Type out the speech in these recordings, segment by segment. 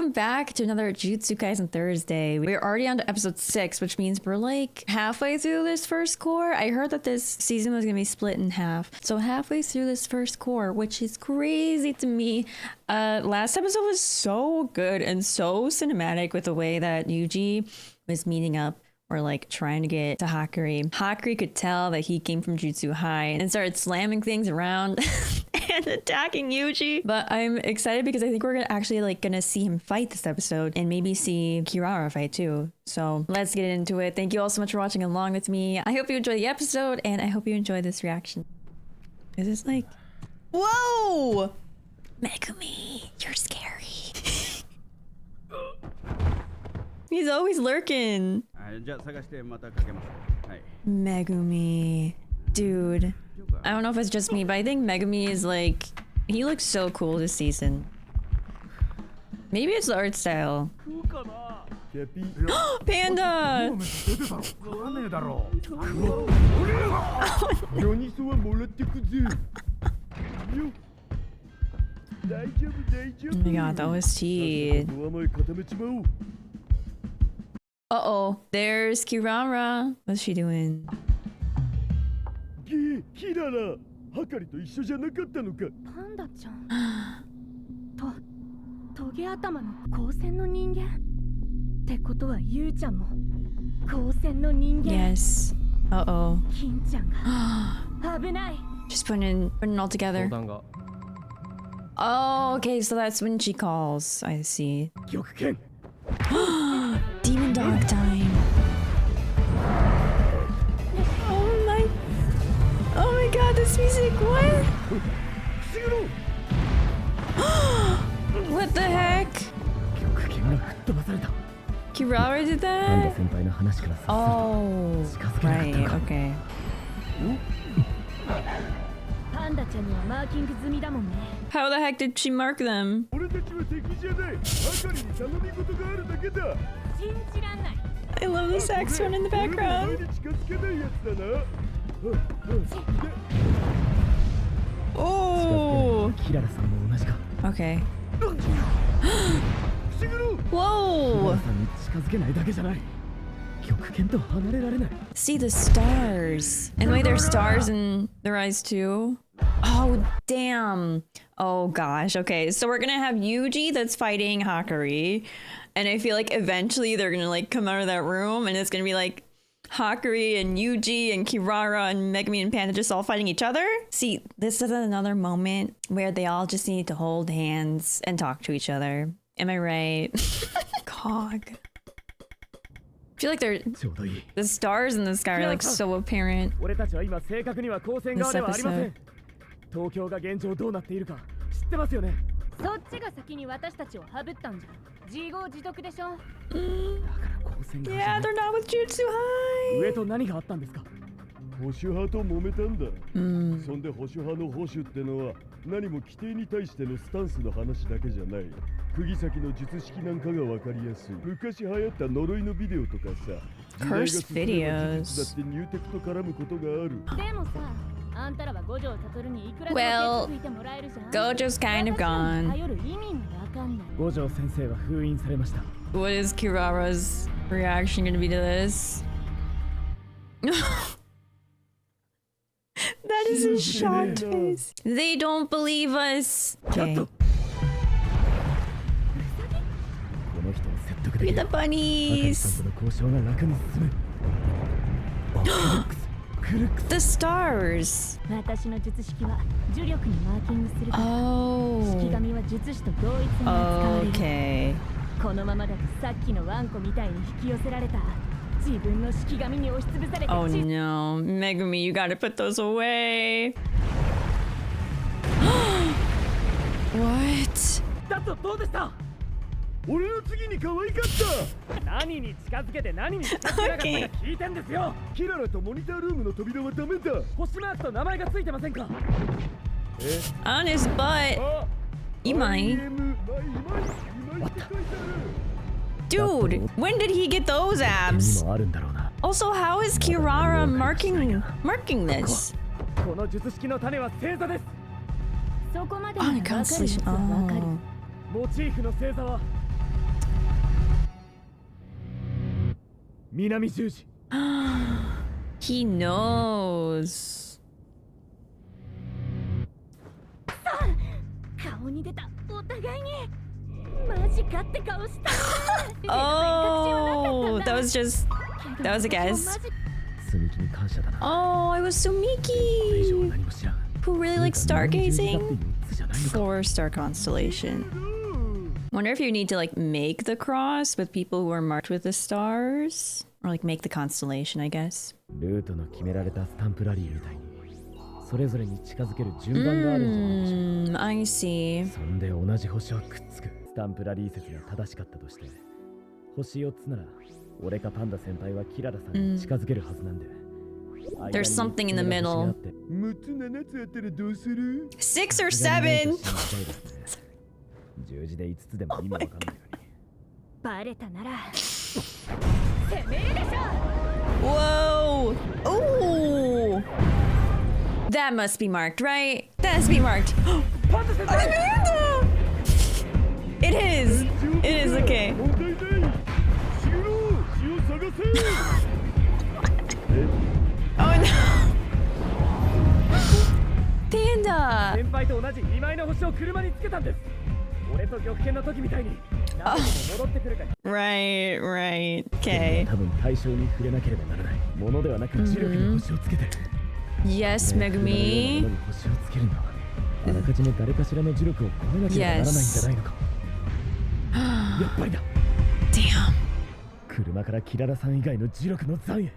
Welcome back to another Jujutsu Kaisen Thursday. We're already on to episode 6, which means we're like halfway through this first core. I heard that this season was gonna be split in half. So halfway through this first core, which is crazy to me. Last episode was so good and so cinematic with the way that Yuji was meeting up or like trying to get to Hakari. Hakari could tell that he came from Jutsu High and started slamming things around and attacking Yuji. But I'm excited because I think we're gonna see him fight this episode and maybe see Kirara fight too. So let's get into it. Thank you all so much for watching along with me. I hope you enjoy the episode and I hope you enjoy this reaction. Is this like... Whoa! Megumi, you're scary. He's always lurking. Megumi. Dude. I don't know if it's just me, but I think Megumi is like... He looks so cool this season. Maybe it's the art style. Panda! Oh my god, the OST. Uh-oh, there's Kirara. What's she doing? Kirara, Hakari to 一緒じゃなかったのか。パンダちゃん。トゲ頭の光線の人間。ってことはゆうちゃんも光線の人間。Yes. Uh-oh. 金ちゃんが危ない。Just putting it all together. Oh, okay, so that's when she calls. I see. Demon dog time. Oh my god, this music, what? What the heck? Kirara did that? Oh, right, okay. How the heck did she mark them? I love the saxophone in the background. Oh! Okay. Whoa! See the stars. And wait, there's stars in their eyes too? Oh, damn. Oh gosh, okay. So we're gonna have Yuji that's fighting Hakari. And I feel like eventually they're gonna like come out of that room and it's gonna be like Hakari and Yuji and Kirara and Megumi and Panda just all fighting each other. See, this is another moment where they all just need to hold hands and talk to each other. Am I right? Cog. I feel like the stars in the sky are like so apparent this episode. Yeah, they're not with Jutsu High. 保守派と揉めたんだ。そんで保守派の保守ってのは何も規定に対してのスタンスの話だけじゃない。釘先の術式なんかがわかりやすい。昔流行った呪いのビデオとかさ。Cursed videos. だってニューテクと絡むことがある。でもさ、あんたらは五条悟にいくらでWell, も手ついてもらえるじゃん。 Gojo's kind of gone. 頼る意味がわかんない。五条先生は封印されました。What is Kirara's reaction gonna be to this? That is a shocked face. They don't believe us. Okay. Look at the bunnies. The stars. Oh. Okay. Oh no, Megumi, you gotta put those away. What? 俺の次に可愛かった。何に近づけて何に近づけなかったか聞いてんですよ。キララとモニタールームの扉はダメだ。星マークと名前がついてませんか。On his butt. Imai. Dude, when did he get those abs? Also, how is Kirara marking this? この術式の種は星座です。そこまであ、constellation。モチーフの星座は南十字。 He knows. 顔に出たお互いにマジかって顔した。 Oh, that was a guess. 積み木に感謝だな。 Oh, it was これ以上 Sumiki 何も知らん。 who really likes 南十字だって stargazing. 4つじゃないのか。 Four-star constellation. Wonder if you need to like make the cross with people who are marked with the stars, or like make the constellation, I guess. ルートの決められたスタンプラリーみたいにそれぞれに近づける順番があるんじゃないでしょうか。 I see. そんで同じ星はくっつく。スタンプラリー説が正しかったとして、星4つなら俺かパンダ先輩はキララさんに近づけるはずなんで。There's something in the middle. 6つ7つやったらどうする？ 6 or 7. 十字で5つでも意味わかんないのに。バレたなら攻めるでしょ。 Whoa! Ooh! That must be marked, right? That has to be marked. Amanda! It is. It is okay. 問題ない。シロー、血を探せ。 Oh no! Panda! 先輩と同じ2枚の星を車につけたんです。俺と玉剣の時みたいに何度も戻ってくるから。 Right, right. Okay. 多分対象に触れなければならないものではなく磁力に星をつけてる。 Yes, ね、 Megumi. 車のようなものに星をつけるのはあらかじめ誰かしらの磁力を超えなければならないんじゃないのか。やっぱりだ。 Damn. 車からキララさん以外の磁力の残へ。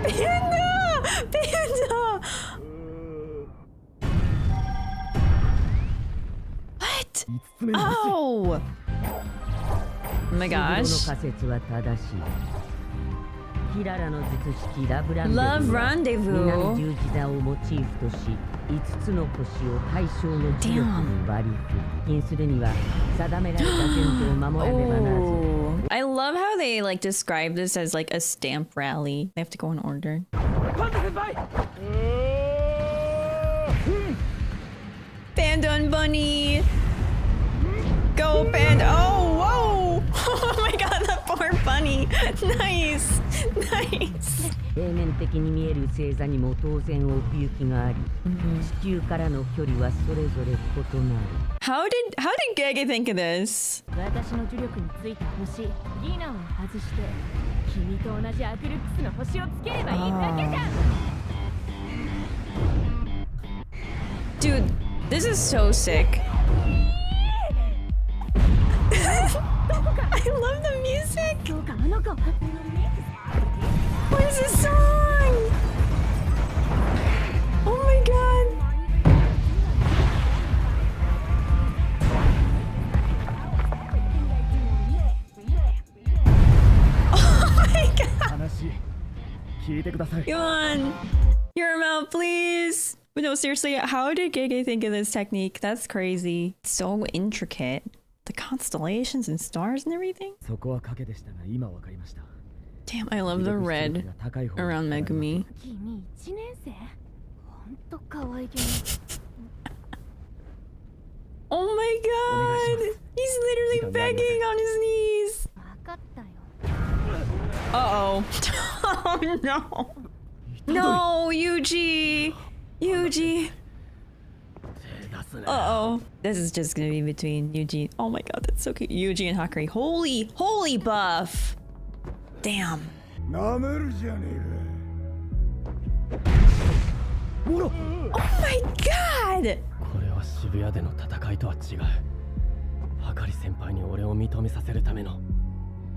Panda! Panda! What? 5つ目の星。 Oh! Oh my の gosh. 仮説は正しい。キララの術式ラブランデブー Love は Rendezvous. 南十字座をモチーフとし、5つの星を対象の磁力に割り振りするには定められた順序を守らねばならず。 Oh. I love how they like describe this as like a stamp rally. They have to go in order. パンダ先輩。 Panda and Bunny. Go Panda. Oh, whoa. Oh my god, that poor bunny. Nice. Nice. 平面的に見える星座にも当然奥行きがあり、地球からの距離はそれぞれ異なる。 How did Gege think of this? 私の呪力についた星ギナを外して君と同じアクルックスの星をつければいいだけじゃん。 Dude, this is so sick. I love the music. そうかあの子。 What is this song? Oh my god. Oh my god. 話聞いてください。 Come on. Hear him out, please. But no, seriously, how did Gege think of this technique? That's crazy. It's so intricate. The constellations and stars and everything. そこは賭けでしたが今わかりました。 Damn, I love the red around Megumi. 君1年生？ほんと可愛げに。 Oh my god. He's literally begging on his knees. わかったよ。 Uh-oh. Oh no. No, Yuji. Yuji. Uh-oh. This is just gonna be between Yuji. Oh my god, that's so cute. Yuji and Hakari. Holy buff. Damn. なめるじゃねえか。 Oh my god. これは渋谷での戦いとは違う。はかり先輩に俺を認めさせるための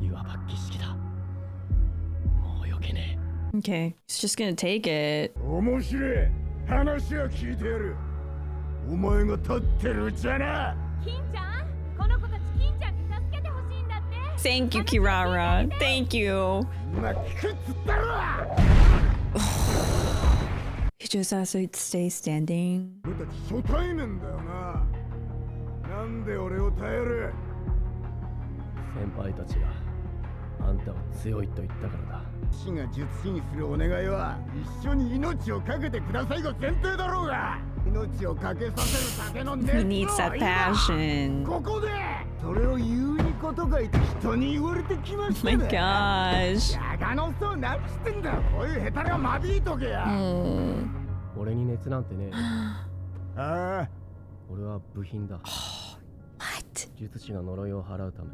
いわば儀式だ。もうよけねえ。 Okay, he's just gonna take it. 面白い。話は聞いてやる。お前が立ってるじゃな。金ちゃん、この子たち金ちゃんに助けてほしいんだって。 Thank you, Kirara. Thank you. 今聞くっつったろ。 He just has to stay standing. 俺たち初対面だよな。なんで俺を頼る？先輩たちがあんたを強いと言ったからだ。師が術師にするお願いは一緒に命を懸けてくださいが前提だろうが。命を懸けさせるだけの熱 He needs that passion. ここでそれを言うにことがいて人に言われてきました My ね gosh. やがのそう何してんだこういうヘタレを間引いとけや Oh. 俺に熱なんてねえ。ああ俺は部品だ。 What? 術師が呪いを払うため、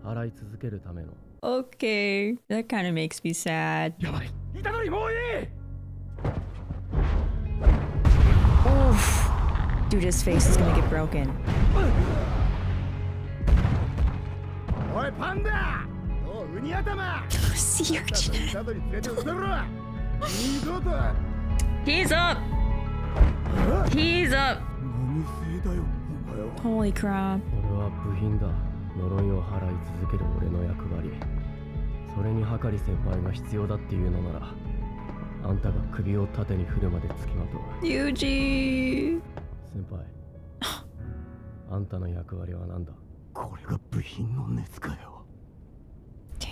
払い続けるための。 Okay. That kind of makes me sad. やばい虎杖もういい Oof. Dude, his face is gonna get broken. おいパンダおうウニ頭 See your 虎杖連れてうせろ二度と He's up! He's up! 何せいだよお前は Holy crap. 俺は部品だ。呪いを払い続ける俺の役割。それにはかり先輩が必要だっていうのなら、あんたが首を縦に振るまでつきまとう。 Yuji! 先輩、あんたの役割は何だ？これが部品の熱かよ Damn.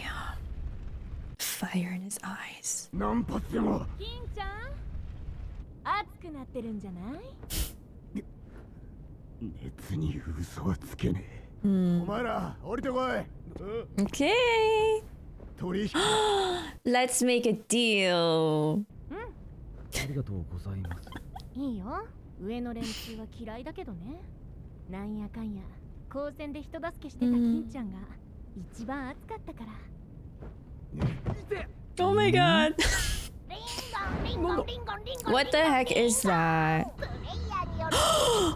Fire in his eyes. 何発でも金ちゃん熱くなってるんじゃない？熱に嘘はつけねえ、 Hmm. お前ら降りてこい Okay. 取引 Let's make a deal. ありがとうございます。いいよ上の連中は嫌いだけどね。なんやかんや高専で人助けしてた金ちゃんが一番熱かったから。 Oh my god. リンゴンリンゴンリンゴン What the heck is that? プレイヤーによる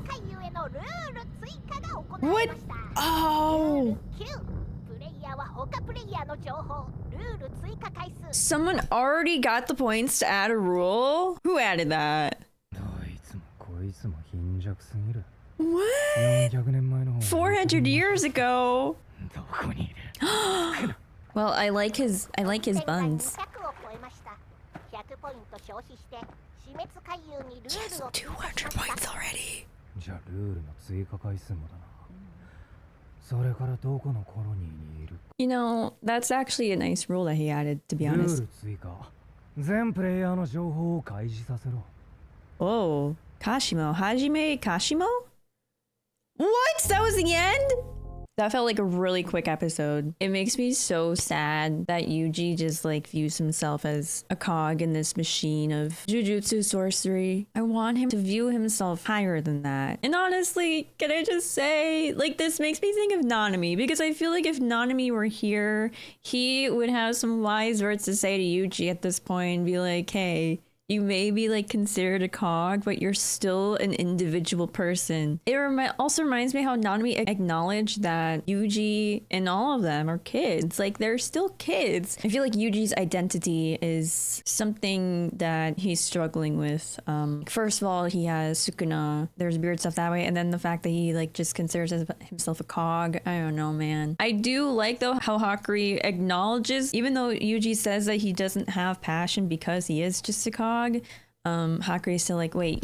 回遊へのルール追加が行われました。 Oh. 9プレイヤーは他プレイヤーの情報ルール追加回数 Someone already got the points to add a rule? Who added that? どいつもこいつも貧弱すぎる。 What? 400年前の方が 400 years ago. どこにいる Well, I like his buns. 200を超えました。100ポイント消費して死滅回遊にル He ー has ルを追加 200 points しました。 already. じゃあルールの追加回数もだな。それからどこのコロニーにいる You know, that's actually a nice rule that he added, to be ルー honest. ル追加。全プレイヤーの情報を開示させろ。 Oh, Kashimo. Hajime Kashimo? What? That was the end? That felt like a really quick episode. It makes me so sad that Yuji just like views himself as a cog in this machine of jujutsu sorcery. I want him to view himself higher than that. And honestly, can I just say, like, this makes me think of Nanami, because I feel like if Nanami were here, he would have some wise words to say to Yuji at this point and be like, hey, you may be like considered a cog, but you're still an individual person. It also reminds me how Nanami acknowledged that Yuji and all of them are kids. Like, they're still kids. I feel like Yuji's identity is something that he's struggling with. First of all, he has Sukuna. There's weird stuff that way. And then the fact that he like just considers himself a cog. I don't know, man. I do like though how Hakari acknowledges, even though Yuji says that he doesn't have passion because he is just a cog, Hakari is still like, wait,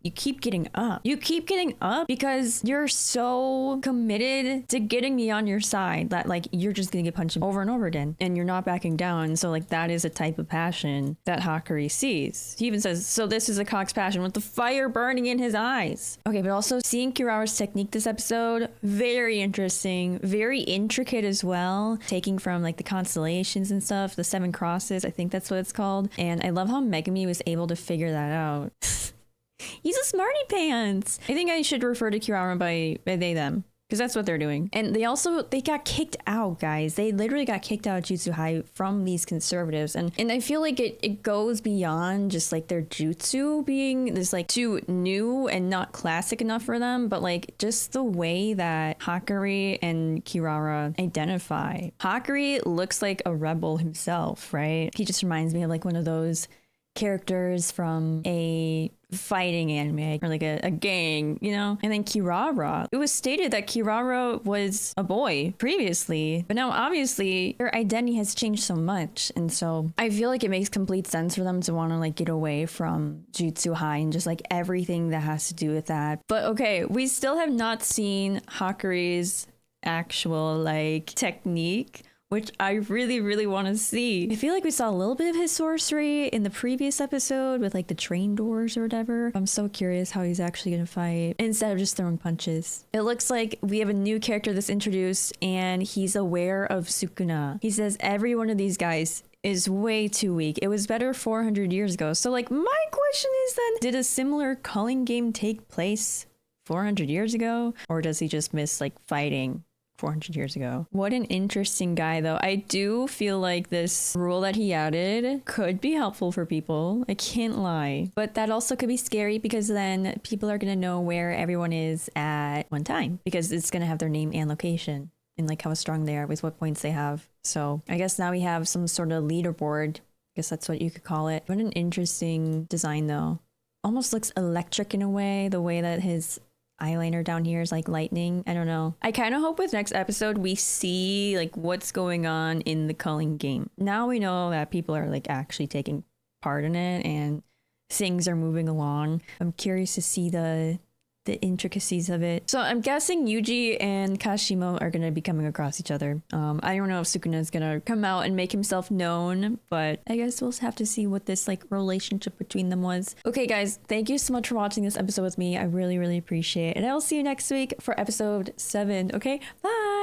you keep getting up. You keep getting up because you're so committed to getting me on your side that like you're just gonna get punched over and over again and you're not backing down. So like that is a type of passion that Hakari sees. He even says, so this is a cog's passion with the fire burning in his eyes. Okay, but also seeing Kirara's technique this episode, very interesting, very intricate as well. Taking from like the constellations and stuff, the 7 crosses, I think that's what it's called. And I love how Megami was able to figure that out. He's a smarty pants. I think I should refer to Kirara by they, them, because that's what they're doing. And they got kicked out, guys. They literally got kicked out of Jutsu High from these conservatives. And I feel like it goes beyond just like their jutsu being this like too new and not classic enough for them, but like just the way that Hakari and Kirara identify. Hakari looks like a rebel himself, right? He just reminds me of like one of those characters from a fighting anime or like a gang, you know? And then Kirara, it was stated that Kirara was a boy previously, but now obviously her identity has changed so much. And so I feel like it makes complete sense for them to want to like get away from Jutsu High and just like everything that has to do with that. But okay, we still have not seen Hakari's actual like technique. which I really want to see. I feel like we saw a little bit of his sorcery in the previous episode with like the train doors or whatever. I'm so curious how he's actually gonna fight instead of just throwing punches. It looks like we have a new character that's introduced and he's aware of Sukuna. He says every one of these guys is way too weak. It was better 400 years ago. So like my question is then, did a similar culling game take place 400 years ago? Or does he just miss like fighting 400 years ago? What an interesting guy though. I do feel like this rule that he added could be helpful for people. I can't lie. But that also could be scary because then people are going to know where everyone is at one time because it's going to have their name and location and like how strong they are with what points they have. So I guess now we have some sort of leaderboard. I guess that's what you could call it. What an interesting design though. Almost looks electric in a way, the way that his eyeliner down here is like lightning. I don't know. I kind of hope with next episode we see like what's going on in the culling game. Now we know that people are like actually taking part in it and things are moving along. I'm curious to see the intricacies of it. So I'm guessing Yuji and Kashimo are going to be coming across each other. I don't know if Sukuna is going to come out and make himself known, but I guess we'll have to see what this like relationship between them was. Okay guys, thank you so much for watching this episode with me. I really appreciate it. And I will see you next week for episode 7. Okay, bye!